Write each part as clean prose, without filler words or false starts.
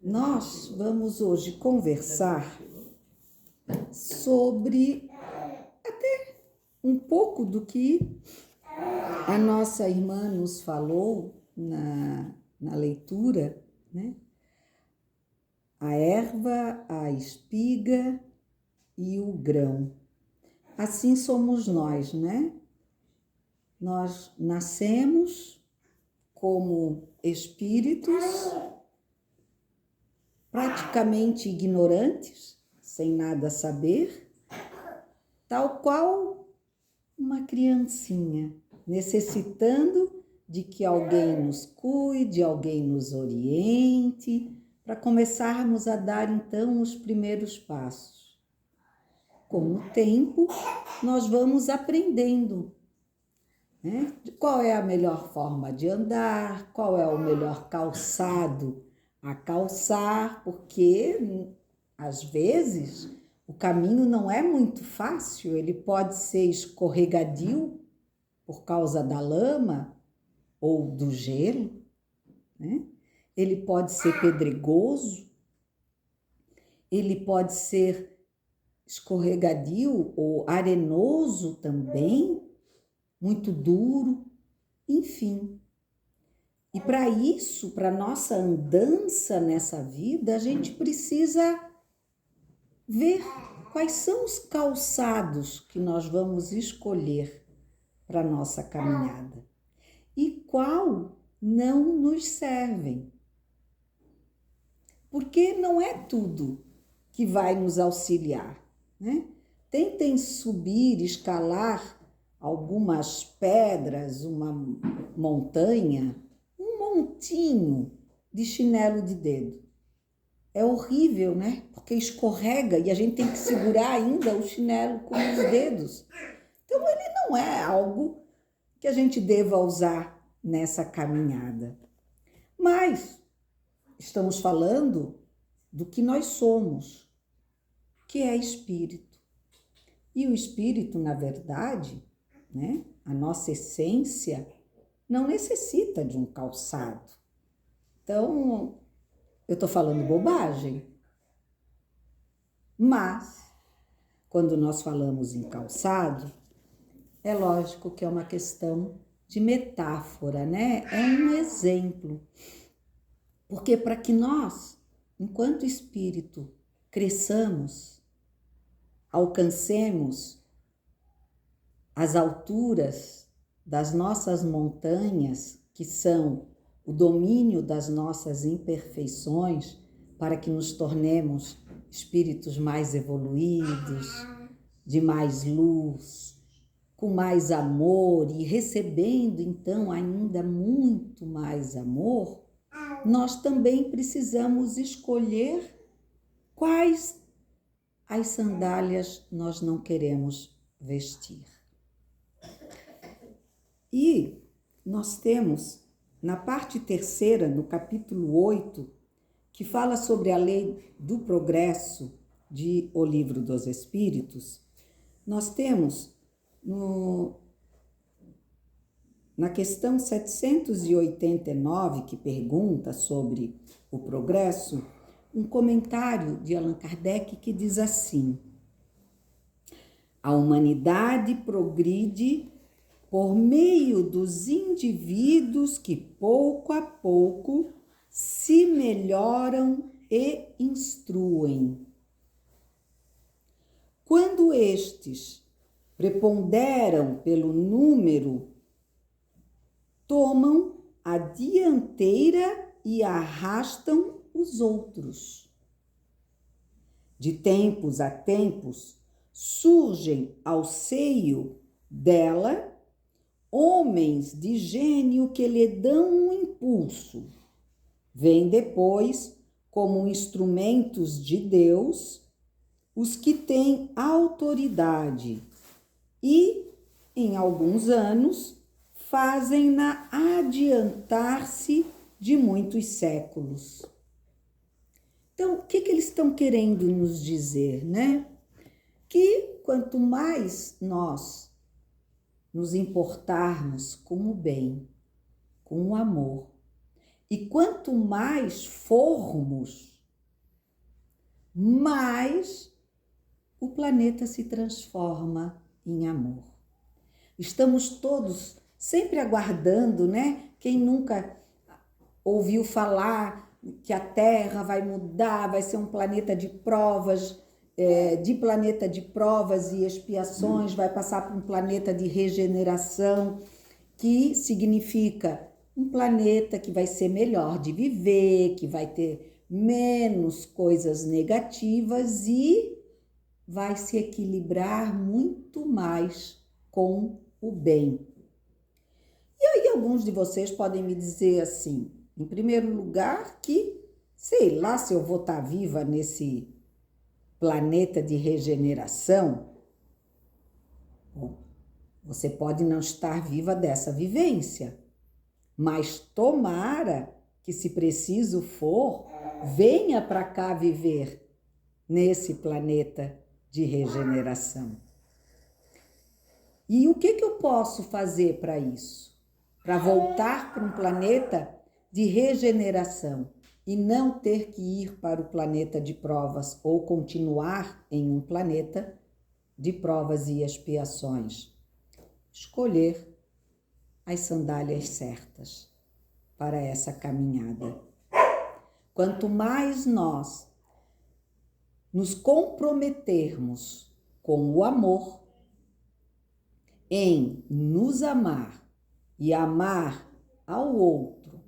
Nós vamos hoje conversar sobre um pouco do que a nossa irmã nos falou na leitura, né? A erva, a espiga e o grão. Assim somos nós, né? Nós nascemos como espíritos praticamente ignorantes, sem nada saber, tal qual uma criancinha, necessitando de que alguém nos cuide, alguém nos oriente, para começarmos a dar então os primeiros passos. Com o tempo, nós vamos aprendendo, né? Qual é a melhor forma de andar, qual é o melhor calçado a calçar, porque às vezes o caminho não é muito fácil, ele pode ser escorregadio por causa da lama ou do gelo, né? Ele pode ser pedregoso, ele pode ser escorregadio ou arenoso também, muito duro, enfim. E para isso, para nossa andança nessa vida, a gente precisa ver quais são os calçados que nós vamos escolher para nossa caminhada e qual não nos servem. Porque não é tudo que vai nos auxiliar, né? Tentem subir, escalar algumas pedras, uma montanha, um montinho de chinelo de dedo. É horrível, né? Porque escorrega e a gente tem que segurar ainda o chinelo com os dedos. Então, ele não é algo que a gente deva usar nessa caminhada. Mas estamos falando do que nós somos, que é espírito. E o espírito, na verdade, né, a nossa essência, não necessita de um calçado. Então, eu estou falando bobagem. Mas, quando nós falamos em calçado, é lógico que é uma questão de metáfora, né? É um exemplo. Porque para que nós, enquanto espírito, cresçamos, alcancemos as alturas das nossas montanhas, que são o domínio das nossas imperfeições, para que nos tornemos espíritos mais evoluídos, de mais luz, com mais amor e recebendo então ainda muito mais amor, nós também precisamos escolher quais as sandálias nós não queremos vestir. E nós temos, na parte terceira, no capítulo 8, que fala sobre a lei do progresso de O Livro dos Espíritos, nós temos na questão 789, que pergunta sobre o progresso, um comentário de Allan Kardec que diz assim: a humanidade progride por meio dos indivíduos que pouco a pouco se melhoram e instruem. Quando estes preponderam pelo número, tomam a dianteira e arrastam os outros. De tempos a tempos, surgem ao seio dela homens de gênio que lhe dão um impulso. Vêm depois, como instrumentos de Deus, os que têm autoridade e, em alguns anos, fazem-na adiantar-se de muitos séculos. Então, o que eles estão querendo nos dizer, né? Que quanto mais nós nos importarmos com o bem, com o amor, E quanto mais formos, mais o planeta se transforma em amor. Estamos todos sempre aguardando, né? Quem nunca ouviu falar que a Terra vai mudar, vai ser um planeta de provas, planeta de provas e expiações, vai passar por um planeta de regeneração, que significa um planeta que vai ser melhor de viver, que vai ter menos coisas negativas e vai se equilibrar muito mais com o bem. E aí alguns de vocês podem me dizer assim, em primeiro lugar, que sei lá se eu vou estar viva nesse planeta de regeneração. Bom, você pode não estar viva dessa vivência, mas tomara que, se preciso for, venha para cá viver nesse planeta de regeneração. E o que eu posso fazer para isso? Para voltar para um planeta de regeneração e não ter que ir para o planeta de provas ou continuar em um planeta de provas e expiações. Escolher as sandálias certas para essa caminhada. Quanto mais nós nos comprometermos com o amor, em nos amar e amar ao outro,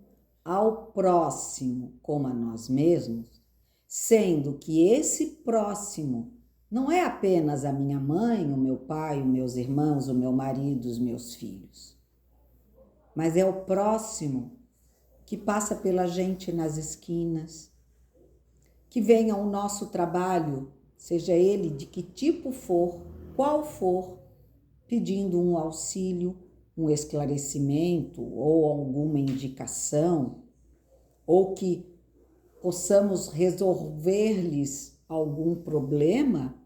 ao próximo como a nós mesmos, sendo que esse próximo não é apenas a minha mãe, o meu pai, os meus irmãos, o meu marido, os meus filhos, mas é o próximo que passa pela gente nas esquinas, que vem ao nosso trabalho, seja ele de que tipo for, qual for, pedindo um auxílio, um esclarecimento ou alguma indicação, ou que possamos resolver-lhes algum problema.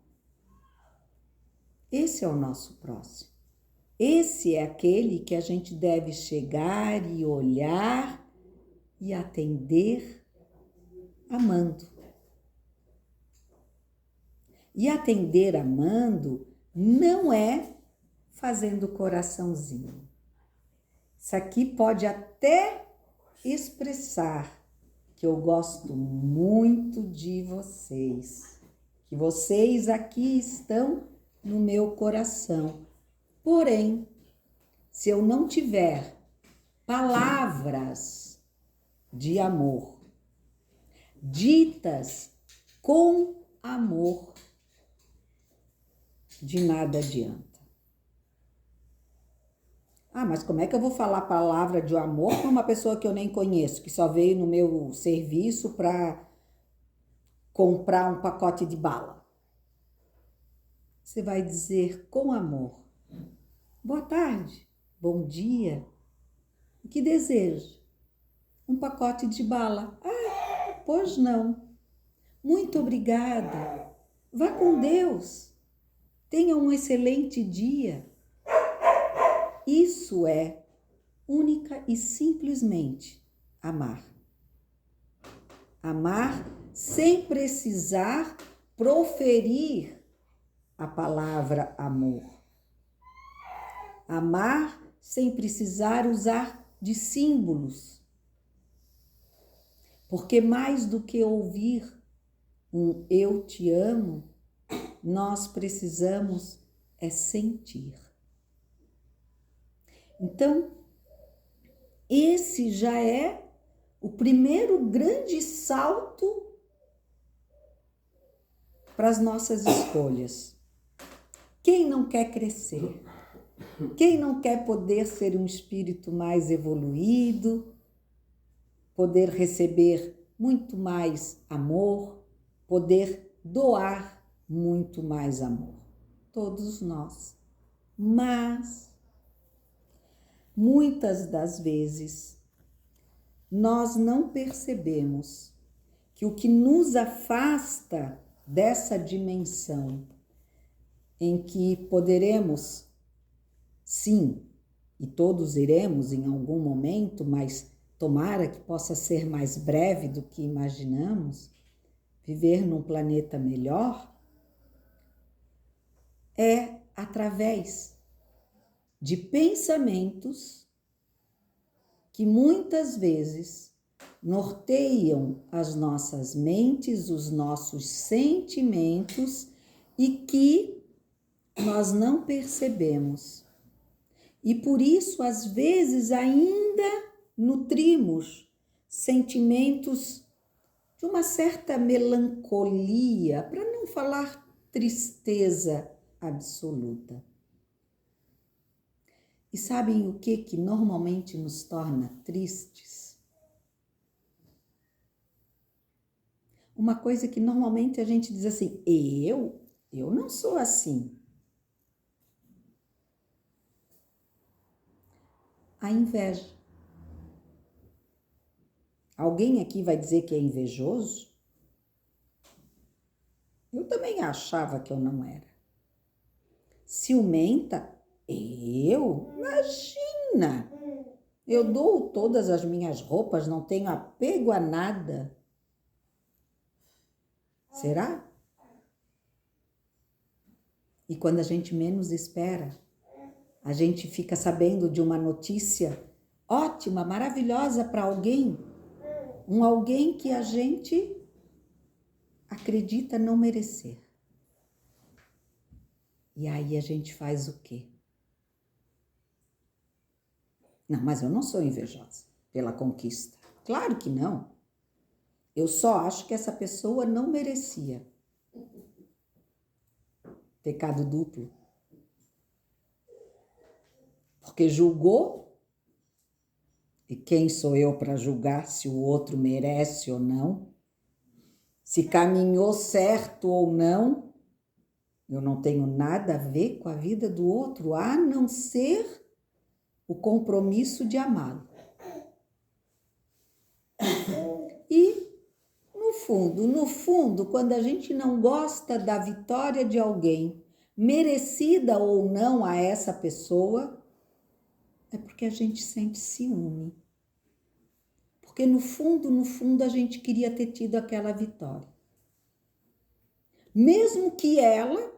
Esse é o nosso próximo. Esse é aquele que a gente deve chegar e olhar e atender amando. E atender amando não é fazendo coraçãozinho. Isso aqui pode até expressar que eu gosto muito de vocês, que vocês aqui estão no meu coração. Porém, se eu não tiver palavras de amor, ditas com amor, de nada adianta. Mas como é que eu vou falar palavra de amor para uma pessoa que eu nem conheço, que só veio no meu serviço para comprar um pacote de bala? Você vai dizer com amor: boa tarde, bom dia, o que deseja? Um pacote de bala. Pois não. Muito obrigada. Vá com Deus. Tenha um excelente dia. Isso é única e simplesmente amar. Amar sem precisar proferir a palavra amor. Amar sem precisar usar de símbolos. Porque mais do que ouvir um eu te amo, nós precisamos sentir. Então, esse já é o primeiro grande salto para as nossas escolhas. Quem não quer crescer? Quem não quer poder ser um espírito mais evoluído, poder receber muito mais amor, poder doar muito mais amor? Todos nós. Mas muitas das vezes, nós não percebemos que o que nos afasta dessa dimensão em que poderemos, sim, e todos iremos em algum momento, mas tomara que possa ser mais breve do que imaginamos, viver num planeta melhor, é através de pensamentos que muitas vezes norteiam as nossas mentes, os nossos sentimentos e que nós não percebemos. E por isso, às vezes, ainda nutrimos sentimentos de uma certa melancolia, para não falar tristeza absoluta. E sabem o que normalmente nos torna tristes? Uma coisa que normalmente a gente diz assim, eu não sou assim. A inveja. Alguém aqui vai dizer que é invejoso? Eu também achava que eu não era. Ciumenta? Eu? Imagina! Eu dou todas as minhas roupas, não tenho apego a nada. Será? E quando a gente menos espera, a gente fica sabendo de uma notícia ótima, maravilhosa para alguém, alguém que a gente acredita não merecer. E aí a gente faz o quê? Não, mas eu não sou invejosa pela conquista. Claro que não. Eu só acho que essa pessoa não merecia. Pecado duplo. Porque julgou, e quem sou eu para julgar se o outro merece ou não? Se caminhou certo ou não? Eu não tenho nada a ver com a vida do outro, a não ser o compromisso de amá-lo. E, no fundo, quando a gente não gosta da vitória de alguém, merecida ou não a essa pessoa, é porque a gente sente ciúme. Porque no fundo, a gente queria ter tido aquela vitória. Mesmo que ela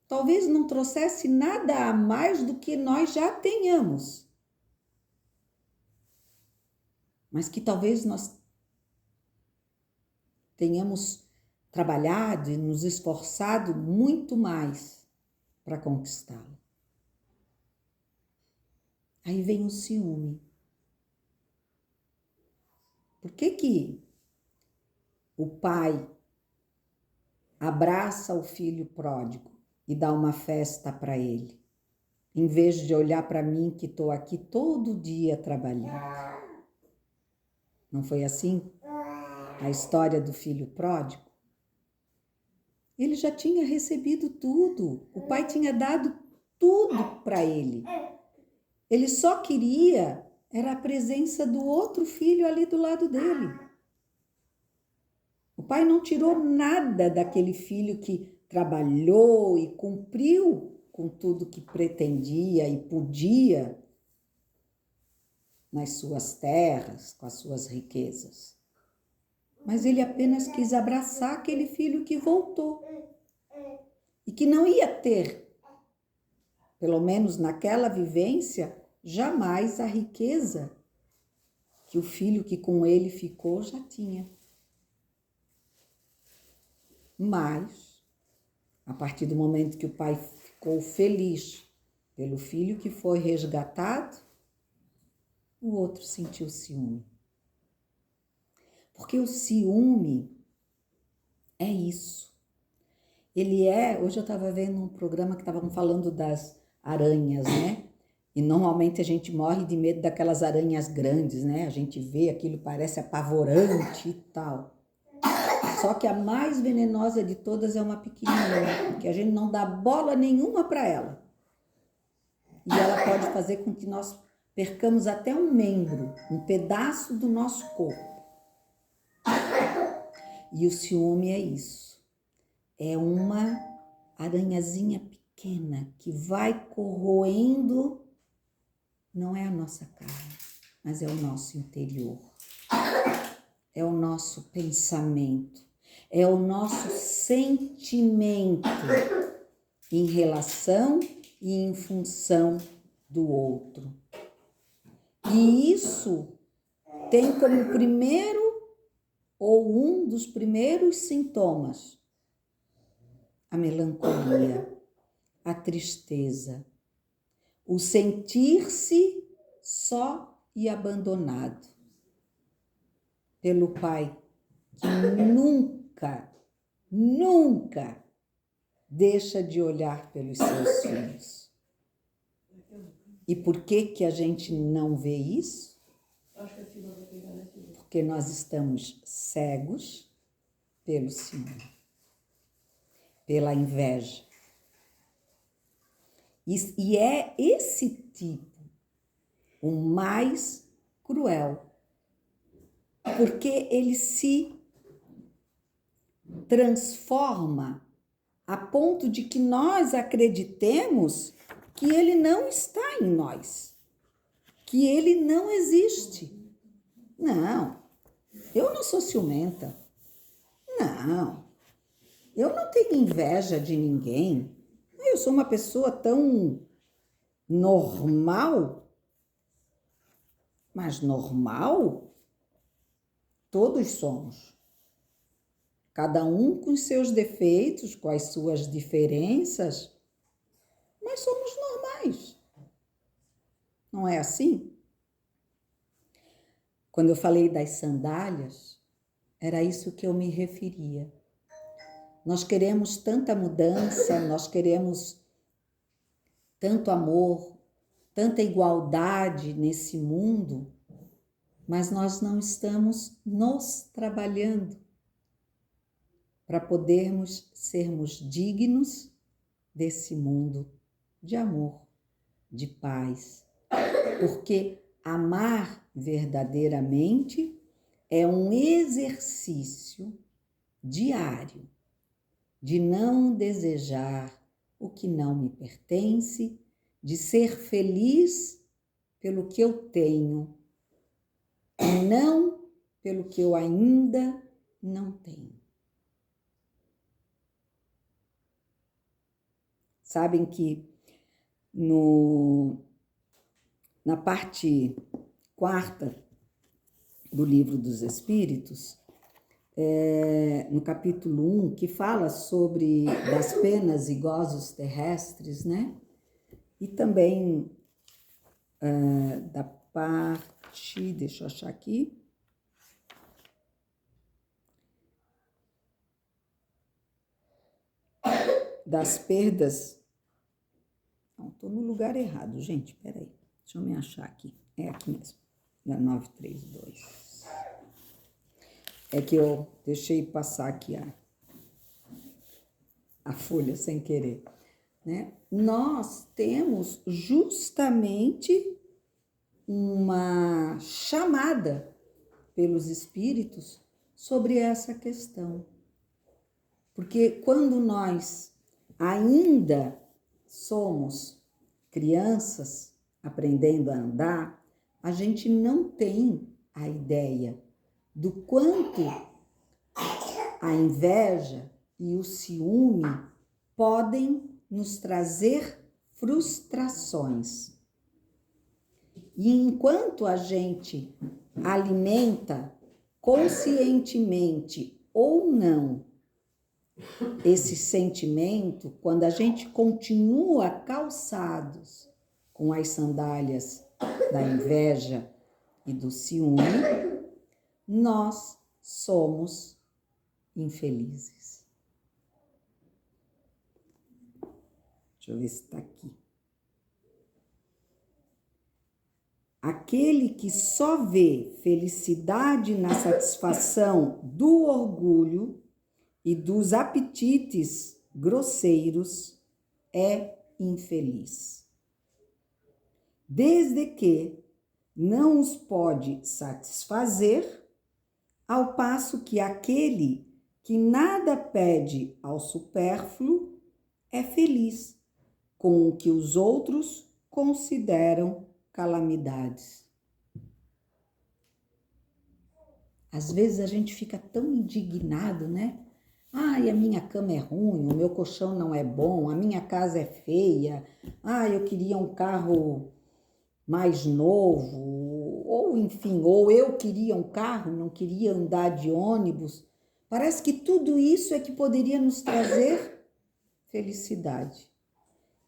talvez não trouxesse nada a mais do que nós já tenhamos. Mas que talvez nós tenhamos trabalhado e nos esforçado muito mais para conquistá-lo. Aí vem o ciúme. Por que o pai abraça o filho pródigo e dá uma festa para ele, em vez de olhar para mim que estou aqui todo dia trabalhando? Não foi assim a história do filho pródigo? Ele já tinha recebido tudo, o pai tinha dado tudo para ele. Ele só queria era a presença do outro filho ali do lado dele. O pai não tirou nada daquele filho que trabalhou e cumpriu com tudo que pretendia e podia nas suas terras, com as suas riquezas. Mas ele apenas quis abraçar aquele filho que voltou e que não ia ter, pelo menos naquela vivência, jamais a riqueza que o filho que com ele ficou já tinha. Mas, a partir do momento que o pai ficou feliz pelo filho que foi resgatado, o outro sentiu ciúme. Porque o ciúme é isso. Hoje eu estava vendo um programa que estavam falando das aranhas, né? E normalmente a gente morre de medo daquelas aranhas grandes, né? A gente vê aquilo, parece apavorante e tal. Só que a mais venenosa de todas é uma pequenininha, que a gente não dá bola nenhuma para ela. E ela pode fazer com que nós percamos até um membro, um pedaço do nosso corpo. E o ciúme é isso. É uma aranhazinha pequena que vai corroendo, não é a nossa carne, mas é o nosso interior, é o nosso pensamento, é o nosso sentimento em relação e em função do outro. E isso tem como primeiro ou um dos primeiros sintomas a melancolia, a tristeza, o sentir-se só e abandonado pelo pai, que nunca deixa de olhar pelos seus filhos. E por que a gente não vê isso? Porque nós estamos cegos pelo ciúme, pela inveja. E é esse tipo o mais cruel, porque ele se transforma a ponto de que nós acreditemos que ele não está em nós, que ele não existe. Não, eu não sou ciumenta. Não, eu não tenho inveja de ninguém. Eu sou uma pessoa tão normal, mas normal todos somos. Cada um com seus defeitos, com as suas diferenças, mas somos normais. Não é assim? Quando eu falei das sandálias, era isso que eu me referia. Nós queremos tanta mudança, nós queremos tanto amor, tanta igualdade nesse mundo, mas nós não estamos nos trabalhando para podermos sermos dignos desse mundo de amor, de paz. Porque amar verdadeiramente é um exercício diário de não desejar o que não me pertence, de ser feliz pelo que eu tenho e não pelo que eu ainda não tenho. Sabem que na parte 4ª do Livro dos Espíritos, no capítulo 1, que fala sobre das penas e gozos terrestres, né? E também da parte, deixa eu achar aqui, das perdas. Não, estou no lugar errado, gente, peraí, deixa eu me achar aqui, é aqui mesmo, da 932. É que eu deixei passar aqui a folha sem querer, né? Nós temos justamente uma chamada pelos espíritos sobre essa questão. Porque quando nós ainda somos crianças aprendendo a andar, a gente não tem a ideia do quanto a inveja e o ciúme podem nos trazer frustrações. E enquanto a gente alimenta conscientemente ou não esse sentimento, quando a gente continua calçados com as sandálias da inveja e do ciúme, nós somos infelizes. Deixa eu ver se está aqui. Aquele que só vê felicidade na satisfação do orgulho e dos apetites grosseiros é infeliz. Desde que não os pode satisfazer, ao passo que aquele que nada pede ao supérfluo é feliz com o que os outros consideram calamidades. Às vezes a gente fica tão indignado, né? Ai, a minha cama é ruim, o meu colchão não é bom, a minha casa é feia. Ai, eu queria um carro mais novo, ou enfim, ou eu queria um carro, não queria andar de ônibus. Parece que tudo isso é que poderia nos trazer felicidade.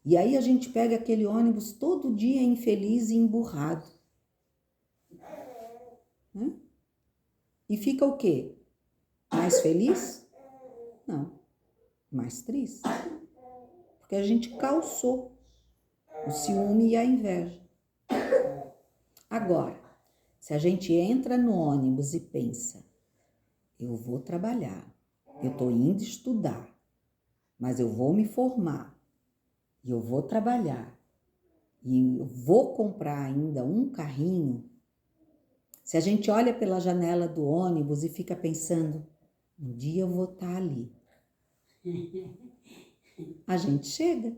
E aí a gente pega aquele ônibus todo dia infeliz e emburrado. Né? E fica o quê? Mais feliz? Não, mais triste. Porque a gente calçou o ciúme e a inveja. Agora, se a gente entra no ônibus e pensa, eu vou trabalhar, eu estou indo estudar, mas eu vou me formar, e eu vou trabalhar, e eu vou comprar ainda um carrinho. Se a gente olha pela janela do ônibus e fica pensando, um dia eu vou estar ali. A gente chega.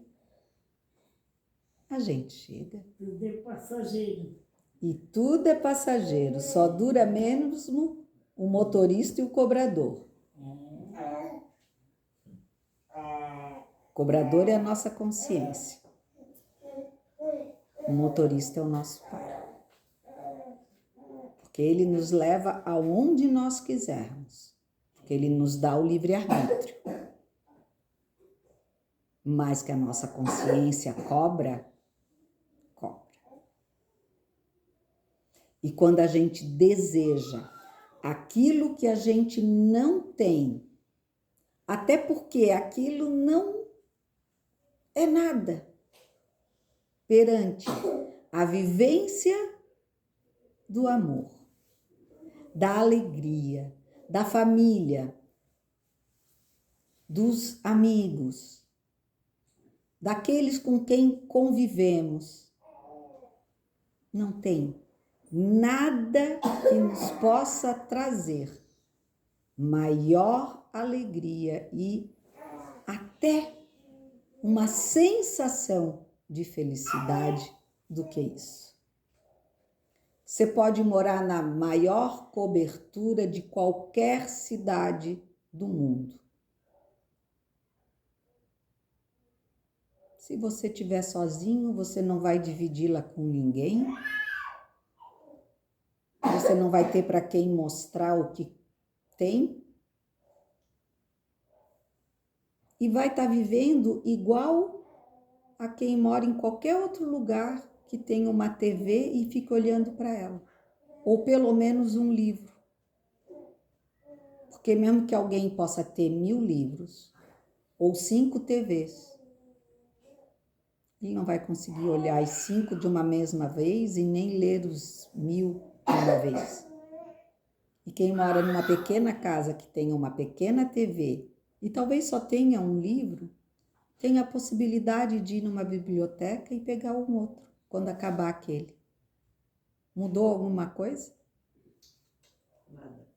A gente chega. Tudo é passageiro. E tudo é passageiro, só dura menos o motorista e o cobrador. O cobrador é a nossa consciência. O motorista é o nosso pai. Porque ele nos leva aonde nós quisermos. Porque ele nos dá o livre-arbítrio. Mas que a nossa consciência cobra. E quando a gente deseja aquilo que a gente não tem, até porque aquilo não é nada perante a vivência do amor, da alegria, da família, dos amigos, daqueles com quem convivemos. Não tem nada que nos possa trazer maior alegria e até uma sensação de felicidade do que isso. Você pode morar na maior cobertura de qualquer cidade do mundo. Se você estiver sozinho, você não vai dividi-la com ninguém. Você não vai ter para quem mostrar o que tem. E vai estar vivendo igual a quem mora em qualquer outro lugar que tenha uma TV e fica olhando para ela. Ou pelo menos um livro. Porque mesmo que alguém possa ter 1000 livros ou 5 TVs, ele não vai conseguir olhar as 5 de uma mesma vez e nem ler os 1000 de uma vez. E quem mora numa pequena casa que tenha uma pequena TV e talvez só tenha um livro, tem a possibilidade de ir numa biblioteca e pegar um outro, quando acabar aquele. Mudou alguma coisa? Nada.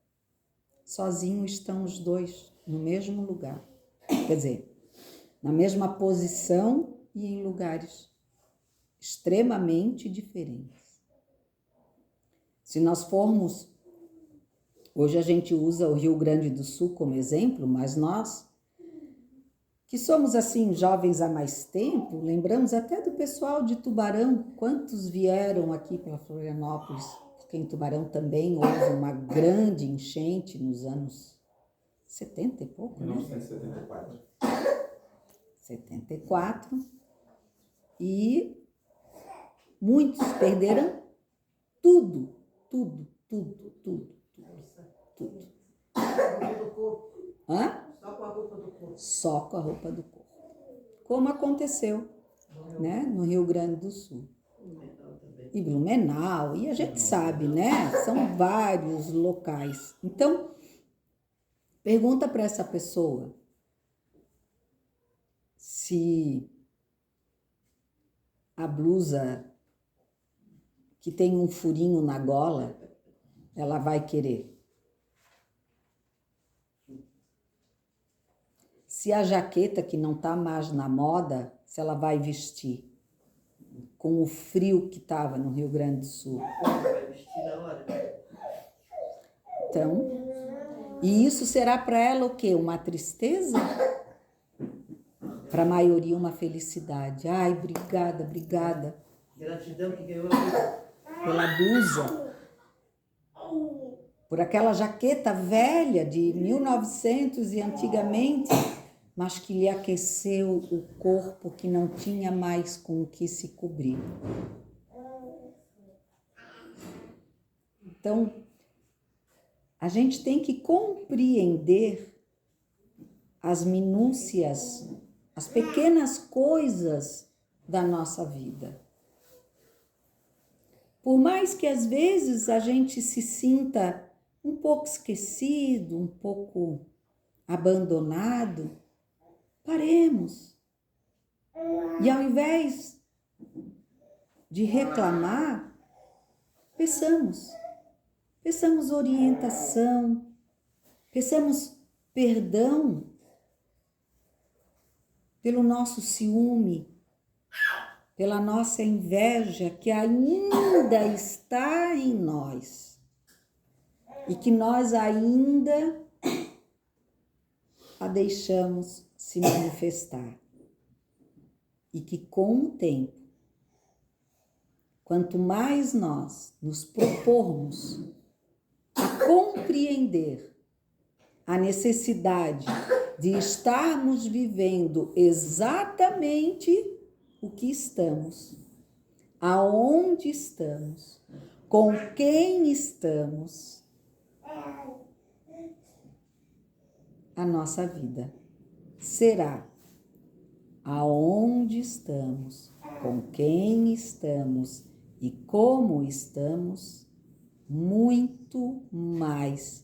Sozinho estão os dois no mesmo lugar. Quer dizer, na mesma posição e em lugares extremamente diferentes. Se nós formos... Hoje a gente usa o Rio Grande do Sul como exemplo, mas nós... que somos assim jovens há mais tempo, lembramos até do pessoal de Tubarão, quantos vieram aqui para Florianópolis, porque em Tubarão também houve uma grande enchente nos anos 70 e pouco, né? 1974. 74. E muitos perderam tudo. Hã? Só com a roupa do corpo. Só com a roupa do corpo. Como aconteceu, né, no Rio Grande do Sul. E Blumenau, e a gente sabe, né? São vários locais. Então, pergunta para essa pessoa se a blusa que tem um furinho na gola, ela vai querer. Se a jaqueta que não está mais na moda, se ela vai vestir com o frio que estava no Rio Grande do Sul. Vai vestir na hora. Então, e isso será para ela o quê? Uma tristeza? Para a maioria, uma felicidade. Ai, obrigada, obrigada. Gratidão que ganhou a vida. Pela blusa, por aquela jaqueta velha de 1900 e antigamente, mas que lhe aqueceu o corpo, que não tinha mais com o que se cobrir. Então, a gente tem que compreender as minúcias, as pequenas coisas da nossa vida. Por mais que às vezes a gente se sinta um pouco esquecido, um pouco abandonado, paremos. E ao invés de reclamar, peçamos orientação, peçamos perdão pelo nosso ciúme, pela nossa inveja que ainda está em nós e que nós ainda a deixamos se manifestar. E que com o tempo, quanto mais nós nos propormos a compreender a necessidade de estarmos vivendo exatamente o que estamos, aonde estamos, com quem estamos, a nossa vida será aonde estamos, com quem estamos e como estamos, muito mais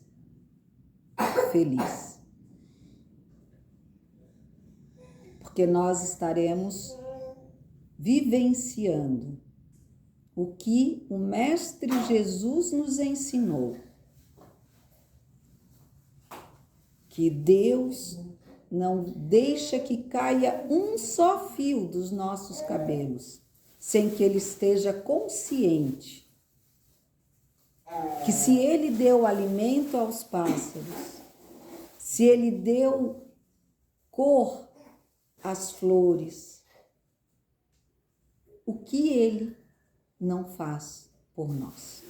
feliz. Porque nós estaremos vivenciando o que o Mestre Jesus nos ensinou. Que Deus não deixa que caia um só fio dos nossos cabelos, sem que Ele esteja consciente que se Ele deu alimento aos pássaros, se Ele deu cor às flores, o que Ele não faz por nós?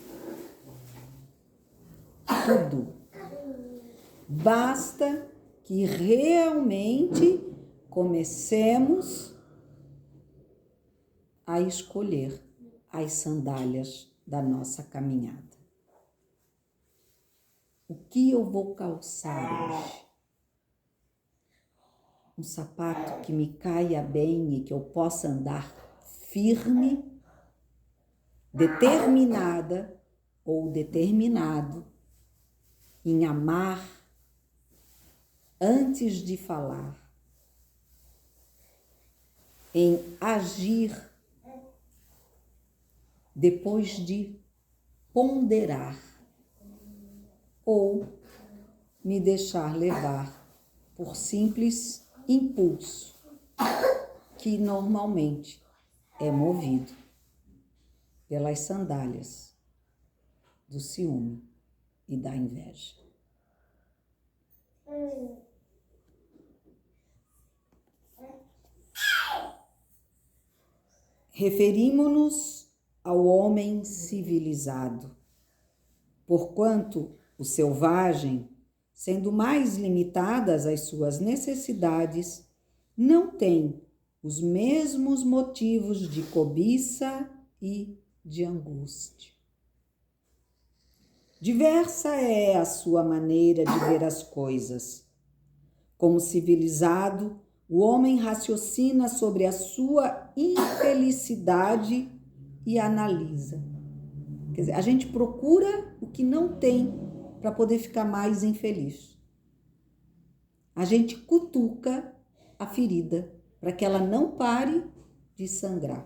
Tudo. Basta que realmente comecemos a escolher as sandálias da nossa caminhada. O que eu vou calçar hoje? Um sapato que me caia bem e que eu possa andar firme, determinada ou determinado em amar antes de falar, em agir depois de ponderar, ou me deixar levar por simples impulso, que normalmente é movido pelas sandálias do ciúme e da inveja. Referimo-nos ao homem civilizado, porquanto o selvagem, sendo mais limitadas as suas necessidades, não tem os mesmos motivos de cobiça e de angústia. Diversa é a sua maneira de ver as coisas. Como civilizado, o homem raciocina sobre a sua infelicidade e analisa. Quer dizer, a gente procura o que não tem para poder ficar mais infeliz. A gente cutuca a ferida para que ela não pare de sangrar.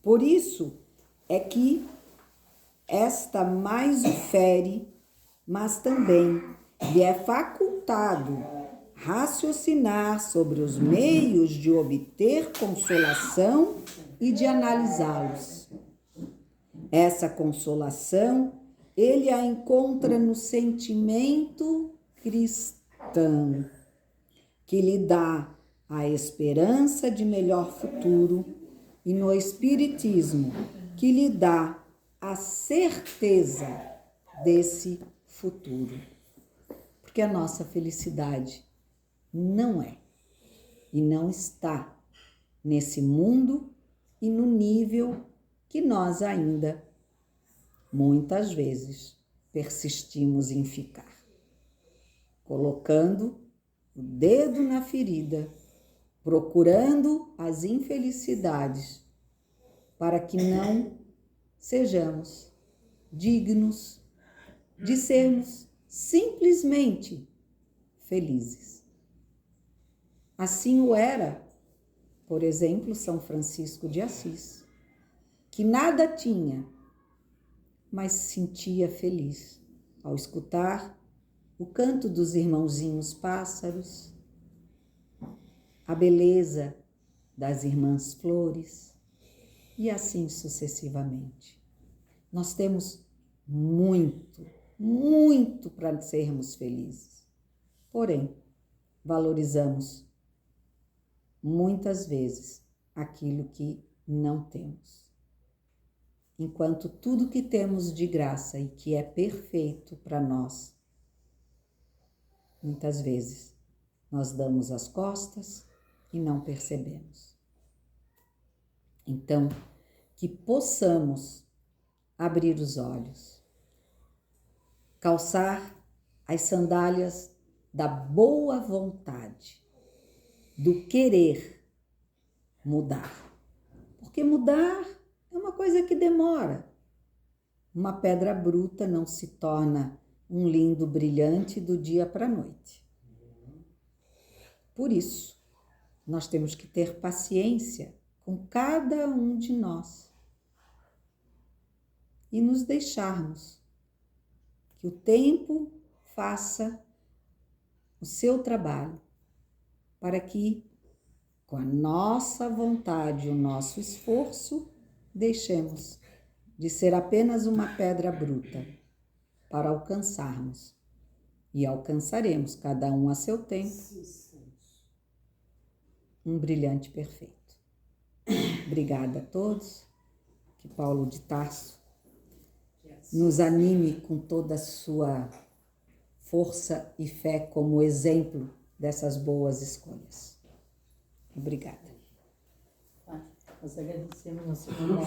Por isso é que esta mais o fere, mas também lhe é facultado raciocinar sobre os meios de obter consolação e de analisá-los. Essa consolação ele a encontra no sentimento cristão, que lhe dá a esperança de melhor futuro, e no Espiritismo, que lhe dá a certeza desse futuro. Porque a nossa felicidade não é e não está nesse mundo e no nível que nós ainda, muitas vezes, persistimos em ficar, colocando o dedo na ferida, procurando as infelicidades, para que não sejamos dignos de sermos simplesmente felizes. Assim o era, por exemplo, São Francisco de Assis, que nada tinha, mas se sentia feliz ao escutar o canto dos irmãozinhos pássaros, a beleza das irmãs flores e assim sucessivamente. Nós temos muito, muito para sermos felizes. Porém, valorizamos muitas vezes aquilo que não temos. Enquanto tudo que temos de graça e que é perfeito para nós, muitas vezes nós damos as costas e não percebemos. Então, que possamos abrir os olhos, calçar as sandálias da boa vontade, do querer mudar. Porque mudar é uma coisa que demora. Uma pedra bruta não se torna um lindo brilhante do dia para a noite. Por isso, nós temos que ter paciência com cada um de nós e nos deixarmos que o tempo faça o seu trabalho para que, com a nossa vontade e o nosso esforço, deixemos de ser apenas uma pedra bruta para alcançarmos. E alcançaremos, cada um a seu tempo, um brilhante perfeito. Obrigada a todos. Que Paulo de Tarso nos anime com toda a sua força e fé como exemplo dessas boas escolhas. Obrigada. Nós agradecemos a sua